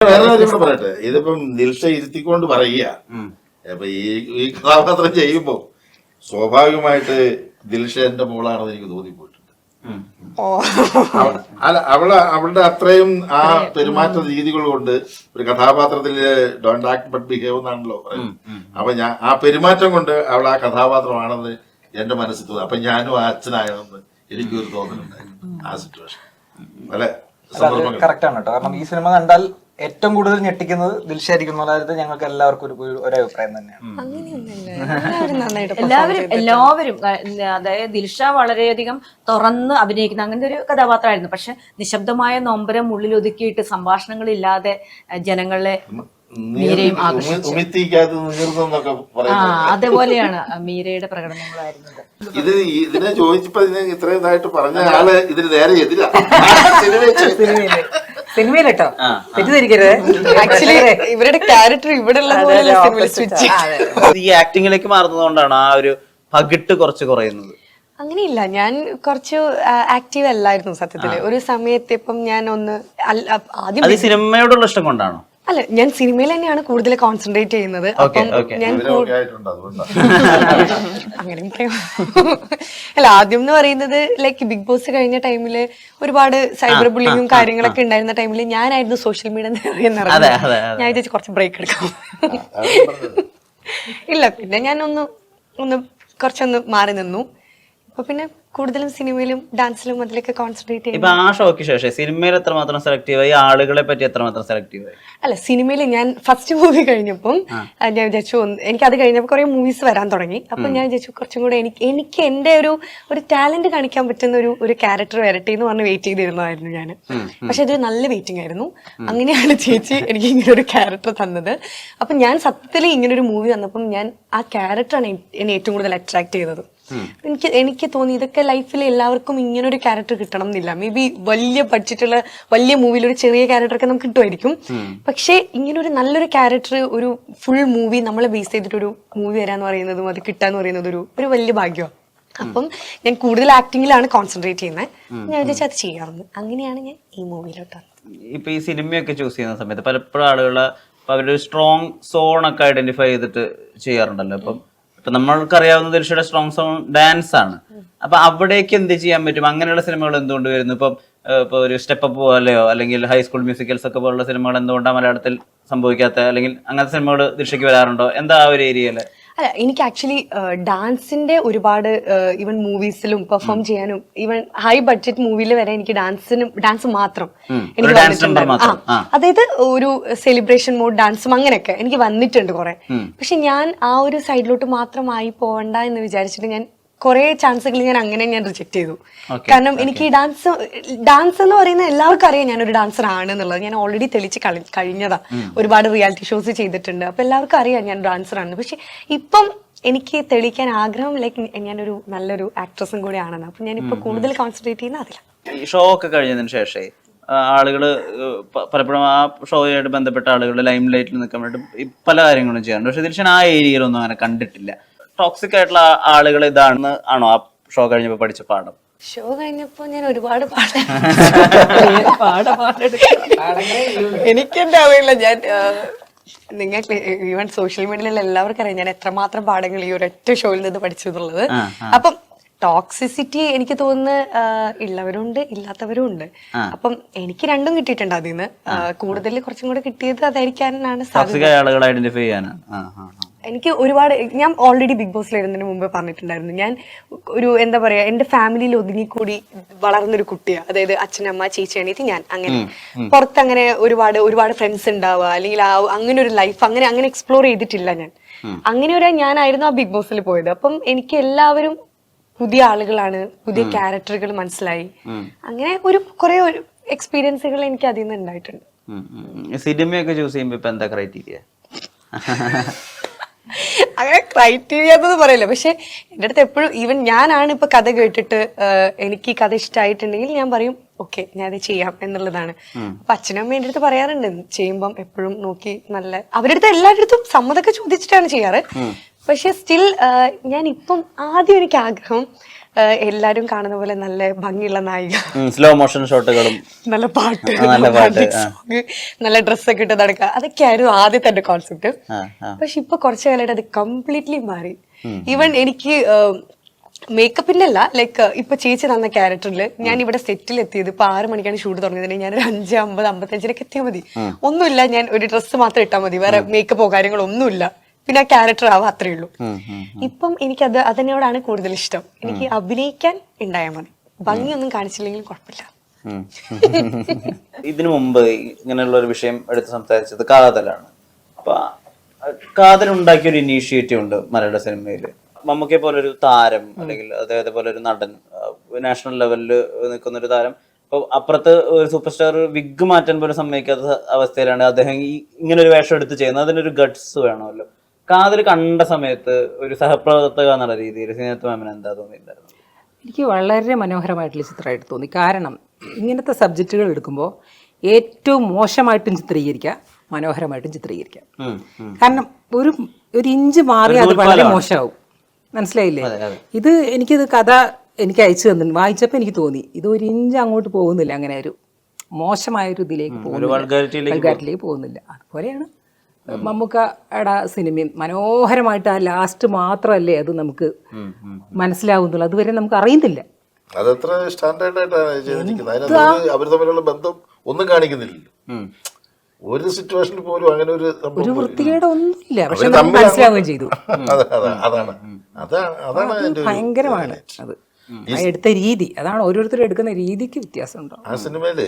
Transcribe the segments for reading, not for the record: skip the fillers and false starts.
വേറെ കാര്യം കൂടെ പറയട്ടെ, ഇതിപ്പം ദിൽഷ ഇരുത്തിക്കൊണ്ട് പറയുക. അപ്പൊ ഈ കഥാപാത്രം ചെയ്യുമ്പോ സ്വാഭാവികമായിട്ട് ദിൽഷ എന്റെ മോളാണെന്ന് എനിക്ക് തോന്നിപ്പോയിട്ടുണ്ട്. അവളുടെ അത്രയും ആ പെരുമാറ്റ രീതികൾ കൊണ്ട് ഒരു കഥാപാത്രത്തില് ഡോണ്ട് ആക്ട് ബട്ട് ബിഹേവ് എന്നാണല്ലോ പറയുന്നത്. അപ്പൊ ഞാൻ ആ പെരുമാറ്റം കൊണ്ട് അവൾ ആ കഥാപാത്രമാണെന്ന് എന്റെ മനസ്സിൽ തോന്നി. അപ്പൊ ഞാനും ആ അച്ഛനായെന്ന് എനിക്കൊരു തോന്നലുണ്ടായിരുന്നു ആ സിറ്റുവേഷൻ. അല്ലെ, കറക്റ്റ് ആണ് കേട്ടോ. കാരണം ഈ സിനിമ കണ്ടാൽ ഏറ്റവും കൂടുതൽ ഞെട്ടിക്കുന്നത് ദിൽഷയായിരിക്കും എന്നുള്ള കാര്യത്തിൽ ഞങ്ങൾക്ക് എല്ലാവർക്കും ഒരു അഭിപ്രായം തന്നെയാണ്. എല്ലാവരും അതായത് ദിൽഷ വളരെയധികം തുറന്ന് അഭിനയിക്കുന്ന അങ്ങനത്തെ ഒരു കഥാപാത്രമായിരുന്നു. പക്ഷെ നിശബ്ദമായ നൊമ്പരം ഉള്ളിൽ ഒതുക്കിയിട്ട് സംഭാഷണങ്ങളില്ലാതെ ജനങ്ങളെ അതേപോലെയാണ് മീരയുടെ പ്രകടനങ്ങളായിരുന്നത്. ഇതിനെ ചോദിച്ചപ്പോ ഇത്രയും ഇതായിട്ട് പറഞ്ഞ ആള് ഇതിന് നേരെ എതിരാ സിനിമയിലോ തെറ്റിദ്ധരിക്കരുത്. ആക്ച്വലി ഇവരുടെ ക്യാരക്ടർ ഇവിടെ ഈ ആക്ടിങ്ങിലേക്ക് മാറുന്നതുകൊണ്ടാണ് ആ ഒരു പകിട്ട് കുറച്ച് കുറയുന്നത്. അങ്ങനെയില്ല, ഞാൻ കുറച്ച് ആക്റ്റീവ് അല്ലായിരുന്നു സത്യത്തില്. ഒരു സമയത്ത് ഇപ്പം ഞാൻ ഒന്ന് ആദ്യം സിനിമയോടുള്ള ഇഷ്ടം കൊണ്ടാണോ? അല്ല, ഞാൻ സിനിമയിൽ തന്നെയാണ് കൂടുതൽ കോൺസെൻട്രേറ്റ് ചെയ്യുന്നത്. അപ്പം ഞാൻ അങ്ങനെ അല്ല, ആദ്യം എന്ന് പറയുന്നത് ലൈക്ക് ബിഗ് ബോസ് കഴിഞ്ഞ ടൈമില് ഒരുപാട് സൈബർ ബുള്ളിങ്ങും കാര്യങ്ങളൊക്കെ ഉണ്ടായിരുന്ന ടൈമില് ഞാനായിരുന്നു സോഷ്യൽ മീഡിയ നിറയുന്നത്. ഞാൻ വിചാരിച്ചു കുറച്ച് ബ്രേക്ക് എടുക്കാം. ഇല്ല, പിന്നെ ഞാൻ ഒന്ന് കുറച്ചൊന്ന് മാറി നിന്നു. അപ്പൊ പിന്നെ കൂടുതലും സിനിമയിലും ഡാൻസിലും അതിലൊക്കെ കോൺസെൻട്രേറ്റ് ചെയ്യും. ഇപ്പൊ ആ ഷോയ്ക്ക് ശേഷം സിനിമയിൽ എത്രമാത്രം സെലക്റ്റീവായി, ആളുകളെ പറ്റി എത്രമാത്രം സെലക്റ്റീവായി? അല്ല, സിനിമയിൽ ഞാൻ ഫസ്റ്റ് മൂവി കഴിഞ്ഞപ്പം ഞാൻ വിചാരിച്ചു എനിക്ക് അത് കഴിഞ്ഞപ്പോൾ കുറെ മൂവീസ് വരാൻ തുടങ്ങി. അപ്പൊ ഞാൻ വിചാരിച്ചു കുറച്ചും കൂടെ എനിക്ക് എന്റെ ഒരു ടാലന്റ് കാണിക്കാൻ പറ്റുന്ന ഒരു ക്യാരക്ടർ വരട്ടെ എന്ന് പറഞ്ഞ് വെയിറ്റ് ചെയ്തിരുന്നതായിരുന്നു ഞാൻ. പക്ഷെ അതൊരു നല്ല വെയിറ്റിംഗ് ആയിരുന്നു. അങ്ങനെയാണ് ചേച്ചി എനിക്ക് ഇങ്ങനെ ഒരു ക്യാരക്ടർ തന്നത്. അപ്പൊ ഞാൻ സത്യത്തിൽ ഇങ്ങനെ ഒരു മൂവി വന്നപ്പം ഞാൻ ആ ക്യാരക്ടറാണ് എന്നെ ഏറ്റവും കൂടുതൽ അട്രാക്ട് ചെയ്തത്. എനിക്ക് തോന്നി ഇതൊക്കെ ലൈഫിൽ എല്ലാവർക്കും ഇങ്ങനെ ഒരു ക്യാരക്ടർ കിട്ടണം എന്നില്ല. മേ ബി വലിയ ബഡ്ജറ്റുള്ള വലിയ മൂവിയിൽ ഒരു ചെറിയ ക്യാരക്ടർ ഒക്കെ നമുക്ക് കിട്ടുമായിരിക്കും. പക്ഷെ ഇങ്ങനെ ഒരു നല്ലൊരു ക്യാരക്ടർ, ഒരു ഫുൾ മൂവി നമ്മളെ ബേസ് ചെയ്തിട്ടൊരു മൂവി വരാന്ന് പറയുന്നതും അത് കിട്ടാന്ന് പറയുന്നത് ഒരു വലിയ ഭാഗ്യമാണ്. അപ്പം ഞാൻ കൂടുതൽ ആക്ടിങ്ങിലാണ് കോൺസെൻട്രേറ്റ് ചെയ്യുന്നത്. ഞാൻ വിചാരിച്ചാൽ അത് ചെയ്യാറുണ്ട്. അങ്ങനെയാണ് ഞാൻ ഈ മൂവിയിലോട്ട് വന്നത്. ഇപ്പൊ ഈ സിനിമയൊക്കെ ചൂസ് ചെയ്യുന്ന സമയത്ത് പലപ്പോഴും ആളുകള് അവരൊരു സ്ട്രോങ് സോൺ ഒക്കെ ഐഡന്റിഫൈ ചെയ്തിട്ട് ചെയ്യാറുണ്ടല്ലോ. ഇപ്പൊ നമ്മൾക്കറിയാവുന്ന ദിൽഷയുടെ സ്ട്രോങ് സോൺ ഡാൻസ് ആണ്. അപ്പൊ അവിടേക്ക് എന്ത് ചെയ്യാൻ പറ്റും? അങ്ങനെയുള്ള സിനിമകൾ എന്തുകൊണ്ട് വരുന്നു? ഇപ്പൊ ഒരു സ്റ്റെപ്പ് അപ്പ് പോലെയോ അല്ലെങ്കിൽ ഹൈസ്കൂൾ മ്യൂസിക്കൽസ് ഒക്കെ പോലുള്ള സിനിമകൾ എന്തുകൊണ്ടാണ് മലയാളത്തിൽ സംഭവിക്കാത്ത, അല്ലെങ്കിൽ അങ്ങനത്തെ സിനിമകൾ ദിൽഷയ്ക്ക് വരാറുണ്ടോ? എന്താ ആ ഒരു ഏരിയയില്? അല്ല, എനിക്ക് ആക്ച്വലി ഡാൻസിന്റെ ഒരുപാട് ഈവൻ മൂവീസിലും പെർഫോം ചെയ്യാനും ഈവൻ ഹൈ ബഡ്ജറ്റ് മൂവിയിൽ വരെ എനിക്ക് ഡാൻസ് മാത്രം എനിക്ക് വന്നിട്ടുണ്ട്. അതായത് ഒരു സെലിബ്രേഷൻ മോഡ് ഡാൻസും അങ്ങനെയൊക്കെ എനിക്ക് വന്നിട്ടുണ്ട് കുറെ. പക്ഷെ ഞാൻ ആ ഒരു സൈഡിലോട്ട് മാത്രമായി പോകണ്ട എന്ന് വിചാരിച്ചിട്ട് ഞാൻ കുറെ ചാൻസുകൾ ഞാൻ റിജക്ട് ചെയ്തു. കാരണം എനിക്ക് ഈ ഡാൻസ് എന്ന് പറയുന്ന എല്ലാവർക്കും അറിയാം ഞാനൊരു ഡാൻസർ ആണ് എന്നുള്ളത്. ഞാൻ ഓൾറെഡി തെളിച്ച് കഴിഞ്ഞതാ. ഒരുപാട് റിയാലിറ്റി ഷോസ് ചെയ്തിട്ടുണ്ട്. അപ്പൊ എല്ലാവർക്കും അറിയാം ഞാൻ ഡാൻസർ ആണ്. പക്ഷെ ഇപ്പം എനിക്ക് തെളിയിക്കാൻ ആഗ്രഹം ലൈക്ക് ഞാനൊരു നല്ലൊരു ആക്ട്രസും കൂടെ ആണെന്ന്. അപ്പൊ ഞാൻ ഇപ്പൊ കൂടുതൽ കോൺസെൻട്രേറ്റ് ചെയ്യുന്ന അതിലാണ്. ഈ ഷോ ഒക്കെ കഴിഞ്ഞതിന് ശേഷമേ ആളുകള് പലപ്പോഴും ആ ഷോയുമായിട്ട് ബന്ധപ്പെട്ട ആളുകൾ ലൈം ലൈറ്റിൽ നിൽക്കാൻ വേണ്ടി പല കാര്യങ്ങളും ചെയ്യാറുണ്ട്. പക്ഷെ ദിൽഷൻ ആ ഏരിയയിലൊന്നും അങ്ങനെ കണ്ടിട്ടില്ല. ടോക്സിക് ആയിട്ടുള്ള ആളുകൾ ഇതാണെന്ന് ആണോ ആ ഷോ കഴിഞ്ഞപ്പോ പഠിച്ച പാഠം? ഷോ കഴിഞ്ഞപ്പോ ഞാൻ ഒരുപാട് എനിക്കെന്താ അറിയില്ല. ഞാൻ നിങ്ങൾക്ക് ഈവൻ സോഷ്യൽ മീഡിയയിൽ എല്ലാവർക്കും അറിയാം ഞാൻ എത്രമാത്രം പാഠങ്ങൾ ഈ ഒരൊറ്റ ഷോയിൽ നിന്ന് പഠിച്ചു എന്നുള്ളത്. അപ്പം ടോക്സിസിറ്റി എനിക്ക് തോന്നുന്നു ഉള്ളവരുണ്ട് ഇല്ലാത്തവരും ഉണ്ട്. അപ്പം എനിക്ക് രണ്ടും കിട്ടിയിട്ടുണ്ട്. അതിന്ന് കൂടുതൽ കുറച്ചും കൂടെ കിട്ടിയത് അതായിരിക്കാനാണ് സാധ്യത. എനിക്ക് ഒരുപാട് ഞാൻ ഓൾറെഡി ബിഗ് ബോസിൽ ഇരുന്നതിന് മുമ്പ് പറഞ്ഞിട്ടുണ്ടായിരുന്നു. ഞാൻ ഒരു എന്താ പറയാ എന്റെ ഫാമിലിയിൽ ഒതുങ്ങിക്കൂടി വളർന്നൊരു കുട്ടിയാണ്. അതായത് അച്ഛനമ്മ ചേച്ചി അനിയത്തി ഞാൻ. അങ്ങനെ പുറത്ത് അങ്ങനെ ഒരുപാട് ഫ്രണ്ട്സ് ഉണ്ടാവുക അല്ലെങ്കിൽ അങ്ങനെ ഒരു ലൈഫ് അങ്ങനെ എക്സ്പ്ലോർ ചെയ്തിട്ടില്ല ഞാൻ. അങ്ങനെ ഞാനായിരുന്നു ആ ബിഗ് ബോസിൽ പോയത്. അപ്പം എനിക്ക് എല്ലാവരും പുതിയ ആളുകളാണ്, പുതിയ ക്യാരക്ടറുകൾ മനസ്സിലായി. അങ്ങനെ കുറെ എക്സ്പീരിയൻസുകൾ എനിക്ക് അതിൽ നിന്ന് ഉണ്ടായിട്ടുണ്ട്. സിനിമയൊക്കെ ചൂസ് ചെയ്യുമ്പോ ഇപ്പൊ എന്താ ക്രൈറ്റീരിയ? അങ്ങനെ ക്രൈറ്റീരിയ എന്ന് പറയില്ല. പക്ഷെ എൻ്റെ അടുത്ത് എപ്പോഴും ഈവൻ ഞാനാണ് ഇപ്പൊ കഥ കേട്ടിട്ട് എനിക്ക് കഥ ഇഷ്ടമായിട്ടുണ്ടെങ്കിൽ ഞാൻ പറയും ഓക്കെ ഞാൻ അത് ചെയ്യാം എന്നുള്ളതാണ്. അപ്പൊ അച്ഛനമ്മ എൻ്റെ അടുത്ത് പറയാറുണ്ട് ചെയ്യുമ്പം എപ്പോഴും നോക്കി നല്ല അവരുടെ അടുത്ത് എല്ലാവരുടെ അടുത്തും സമ്മതമൊക്കെ ചോദിച്ചിട്ടാണ് ചെയ്യാറ്. പക്ഷെ സ്റ്റിൽ ഞാൻ ഇപ്പം ആദ്യം എനിക്ക് ആഗ്രഹം എല്ലാരും കാണുന്ന പോലെ നല്ല ഭംഗിയുള്ള നായിക, സ്ലോ മോഷൻ ഷോട്ടുകളും നല്ല പാട്ട്, നല്ല പാട്ട്, song, നല്ല ഡ്രസ്സൊക്കെ ഇട്ട് നടക്കുക, അതൊക്കെയായിരുന്നു ആദ്യത്തെ എന്റെ കോൺസെപ്റ്റ്. പക്ഷെ ഇപ്പൊ കുറച്ചു കാലമായിട്ട് അത് കംപ്ലീറ്റ്ലി മാറി. ഈവൻ എനിക്ക് മേക്കപ്പിന്റെ അല്ല, ലൈക്ക് ഇപ്പൊ ചേച്ചി തന്ന ക്യാരക്ടറിൽ ഞാൻ ഇവിടെ സെറ്റിൽ എത്തിയത് ഇപ്പൊ 6 മണിക്കാണ് ഷൂട്ട് തുടങ്ങിയത്. ഞാനൊരു 5:50, 55 എത്തിയാൽ മതി. ഒന്നുമില്ല, ഞാൻ ഒരു ഡ്രസ്സ് മാത്രം ഇട്ടാൽ മതി, വേറെ മേക്കപ്പോ കാര്യങ്ങളോ ഒന്നുമില്ല. പിന്നെ ആ ക്യാരക്ടർ ആവാം, അത്രേ ഉള്ളൂ. ഇപ്പം എനിക്കത് അതിനോടാണ് കൂടുതൽ ഇഷ്ടം. എനിക്ക് അഭിനയിക്കാൻ ഉണ്ടായാൽ മതി, ഭംഗിയൊന്നും കാണിച്ചില്ലെങ്കിലും കുഴപ്പമില്ല. ഇതിനു മുമ്പ് ഇങ്ങനെയുള്ള ഒരു വിഷയം എടുത്ത് സംസാരിച്ചത് കാതലാണ്. അപ്പൊ കാതൽ ഉണ്ടാക്കിയ ഒരു ഇനീഷ്യേറ്റീവ് ഉണ്ട് മലയാള സിനിമയില്. മമ്മൂക്കയെ പോലൊരു താരം അല്ലെങ്കിൽ അദ്ദേഹത്തെ പോലെ ഒരു നടൻ, നാഷണൽ ലെവലിൽ നിൽക്കുന്ന ഒരു താരം, ഇപ്പൊ അപ്പുറത്ത് ഒരു സൂപ്പർ സ്റ്റാർ വിഗ് മാറ്റാൻ പോലും സമ്മതിക്കാത്ത അവസ്ഥയിലാണ് അദ്ദേഹം ഇങ്ങനെ ഒരു വേഷം എടുത്ത് ചെയ്യുന്നത്. അതിനൊരു ഗട്ട്സ് വേണമല്ലോ. കാതൽ കണ്ട സമയത്ത് ഒരു സഹപ്രവർത്തക എന്നുള്ള രീതിയിൽ സിനിമത്ത് മാമിന് എന്താ തോന്നിയിട്ടുണ്ടായിരുന്നു? എനിക്ക് വളരെ മനോഹരമായിട്ടുള്ള ചിത്രമായിട്ട് തോന്നി. കാരണം ഇങ്ങനത്തെ സബ്ജക്റ്റുകൾ എടുക്കുമ്പോൾ ഏറ്റവും മോശമായിട്ടും ചിത്രീകരിക്കാം, മനോഹരമായിട്ടും ചിത്രീകരിക്കാം. കാരണം ഒരു ഇഞ്ച് മാറിയാൽ അത് വളരെ മോശമാവും. മനസ്സിലായില്ലേ? എനിക്കിത് കഥ എനിക്ക് അയച്ചു തന്നു, വായിച്ചപ്പോൾ എനിക്ക് തോന്നി ഇത് ഒരു ഇഞ്ച് അങ്ങോട്ട് പോകുന്നില്ല, അങ്ങനെ ഒരു മോശമായൊരു ഇതിലേക്ക് വൾഗാരിറ്റിയിലേക്ക് പോകുന്നില്ല. അതുപോലെയാണ് മമ്മൂക്കയുടെ സിനിമയും മനോഹരമായിട്ട് ആ ലാസ്റ്റ് മാത്രമല്ലേ അത് നമുക്ക് മനസ്സിലാവുന്നുള്ളൂ, അതുവരെ നമുക്ക് അറിയുന്നില്ല. അതത്ര സ്റ്റാൻഡേർഡ് ആയിട്ടാണ് ചെയ്തിരിക്കുന്നത്. അതിനകത്ത് അവർ തമ്മിലുള്ള ബന്ധം ഒന്നും കാണിക്കുന്നില്ലല്ലോ. ഒരു സിറ്റുവേഷനിൽ പോലും അങ്ങനെ ഒരു വൃത്തികേട് ഒന്നുമില്ല, പക്ഷെ നമുക്ക് മനസ്സിലാവുകയും ചെയ്തു. അതാണ് ഭയങ്കരമാണ് അത് എടുത്ത രീതി, അതാണ് ഓരോരുത്തരും എടുക്കുന്ന രീതിക്ക് വ്യത്യാസമുണ്ടോ. ആ സിനിമയില്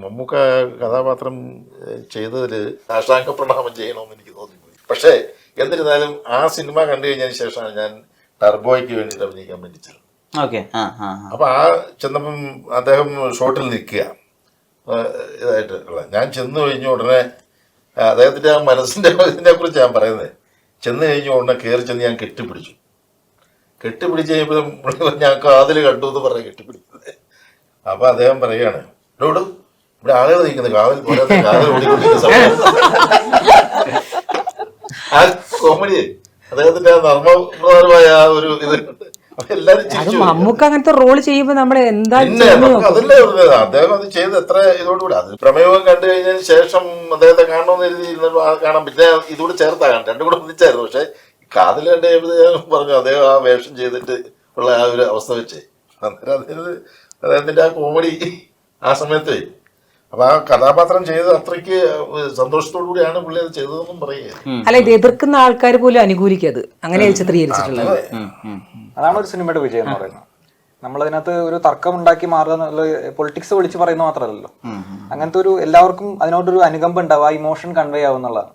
മമ്മൂക്ക കഥാപാത്രം ചെയ്തതിൽ സാഷ്ടാംഗ പ്രണാമം ചെയ്യണമെന്ന് എനിക്ക് തോന്നിപ്പോയി. പക്ഷേ എന്നിരുന്നാലും ആ സിനിമ കണ്ടു കഴിഞ്ഞതിന് ശേഷമാണ് ഞാൻ ടർബോയ്ക്ക് വേണ്ടിയിട്ട് അഭിനയിക്കാൻ വേണ്ടി ചെല്ലുന്നത്. അപ്പൊ ആ ചെന്നപ്പം അദ്ദേഹം ഷോട്ടിൽ നിൽക്കുക ഇതായിട്ട് ഉള്ള, ഞാൻ ചെന്ന് കഴിഞ്ഞ ഉടനെ അദ്ദേഹത്തിന്റെ ആ മനസ്സിന്റെ ഇതിനെ കുറിച്ച് ഞാൻ പറയുന്നത്, ചെന്ന് കഴിഞ്ഞ ഉടനെ കയറി ചെന്ന് ഞാൻ കെട്ടിപ്പിടിച്ച് കഴിയുമ്പോൾ ഞാൻ കാതിൽ കണ്ടു എന്ന് പറഞ്ഞ് കെട്ടിപ്പിടിക്കുന്നത്. അപ്പൊ അദ്ദേഹം പറയുകയാണ്, ഇവിടെ ആളുകൾ നിൽക്കുന്നത് കാതിൽ പോരാത്ത കാതിൽ ഓടിക്കൊണ്ടിരിക്കുന്ന സമയം. ആ കോമഡി അദ്ദേഹത്തിന്റെ ആ നർമ്മപ്രധാനമായ ആ ഒരു ഇത് എല്ലാരും ചിരിച്ചു. മമ്മൂക്ക അങ്ങനത്തെ റോള് ചെയ്യുമ്പോ നമ്മള് എന്താ അതല്ലേ പറഞ്ഞത്, അദ്ദേഹം അത് ചെയ്ത് എത്ര ഇതോടുകൂടി അത് പ്രമേയം കണ്ടു കഴിഞ്ഞതിന് ശേഷം അദ്ദേഹത്തെ കാണണമെന്ന് എഴുതി കാണാം. പിന്നെ ഇതുകൂടെ ചേർത്താ കാണാം, രണ്ടും കൂടെ ഒന്നിച്ചായിരുന്നു. പക്ഷെ കാതിൽ കണ്ട് ഞാൻ പറഞ്ഞു അദ്ദേഹം ആ വേഷം ചെയ്തിട്ട് ഉള്ള ആ ഒരു അവസ്ഥ വെച്ച് അന്നേരം അദ്ദേഹത്തിന്റെ ആ കോമഡി ആ സമയത്ത്. അപ്പൊ ആ കഥാപാത്രം ചെയ്ത് അത്രയ്ക്ക് സന്തോഷത്തോടു കൂടിയാണ് പുള്ളി അത് ചെയ്തതെന്നും പറയുക. അല്ല, ഇത് എതിർക്കുന്ന ആൾക്കാർ പോലും അനുകൂലിക്കത് അങ്ങനെ ചിത്രീകരിച്ചിട്ടുള്ളത്. അതാണ് ഒരു സിനിമയുടെ വിജയം എന്ന് പറയുന്നത്. നമ്മളതിനകത്ത് ഒരു തർക്കം ഉണ്ടാക്കി മാറുക എന്നുള്ള പൊളിറ്റിക്സ് വിളിച്ച് പറയുന്നത് മാത്രമല്ലല്ലോ. അങ്ങനത്തെ ഒരു എല്ലാവർക്കും അതിനോടൊരു അനുകമ്പ ഉണ്ടാവുക, ഇമോഷൻ കൺവേ ആവുന്നുള്ളതാണ്.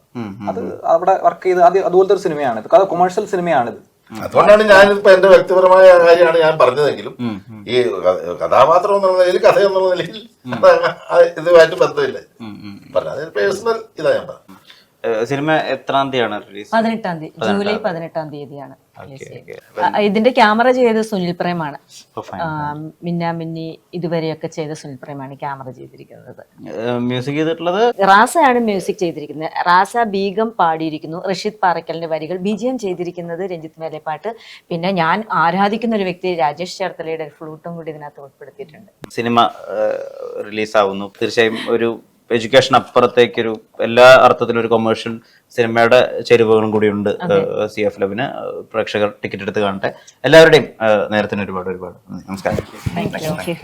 അത് അവിടെ വർക്ക് ചെയ്ത് അതുപോലത്തെ ഒരു സിനിമയാണ് ഇത്, കൊമേഴ്ഷ്യൽ സിനിമയാണിത്. അതുകൊണ്ടാണ് ഞാനിപ്പോ എന്റെ വ്യക്തിപരമായ കാര്യമാണ് ഞാൻ പറഞ്ഞതെങ്കിലും ഈ കഥാപാത്രം എന്നുള്ള നിലയിൽ, കഥ എന്നുള്ള നിലയിൽ ഇതുമായിട്ട് ബന്ധമില്ല പറഞ്ഞ അത് പേഴ്സണൽ ഇതാ ഞാൻ പറഞ്ഞു. സിനിമ എത്രാം തീയതിയാണ് റിലീസ്? 18-ാം തീയതി, ജൂലൈ 18-ാം തീയതിയാണ്. ഇതിന്റെ ക്യാമറ ചെയ്തത് സുനിൽ പ്രേമാണ്. മിന്നാമിന്നി ഇതുവരെയൊക്കെ ചെയ്ത സുനിൽ പ്രേമാണ് ക്യാമറ ചെയ്തിരിക്കുന്നത്. മ്യൂസിക് ചെയ്തിട്ടുള്ളത് റാസയാണ് മ്യൂസിക് ചെയ്തിരിക്കുന്നത്. റാസ ബീഗം പാടിയിരിക്കുന്നു. റഷീദ് പാറക്കലിന്റെ വരികൾ. ബിജിഎം ചെയ്തിരിക്കുന്നത് രഞ്ജിത്ത് മേലെപ്പാട്ട്. പിന്നെ ഞാൻ ആരാധിക്കുന്ന ഒരു വ്യക്തി രാജേഷ് ചേർത്തലയുടെ ഫ്ലൂട്ടും കൂടി ഇതിനകത്ത് ഉൾപ്പെടുത്തിയിട്ടുണ്ട്. സിനിമ റിലീസാവുന്നു. തീർച്ചയായും ഒരു എഡ്യൂക്കേഷൻ അപ്പുറത്തേക്കൊരു എല്ലാ അർത്ഥത്തിലും ഒരു കൊമേഴ്ഷ്യൽ സിനിമയുടെ ചേരുവകളും കൂടിയുണ്ട് CF ലബിന്. പ്രേക്ഷകർ ടിക്കറ്റ് എടുത്ത് കാണട്ടെ. എല്ലാവരുടെയും നേരത്തിന് ഒരുപാട് നമസ്കാരം. Thank you.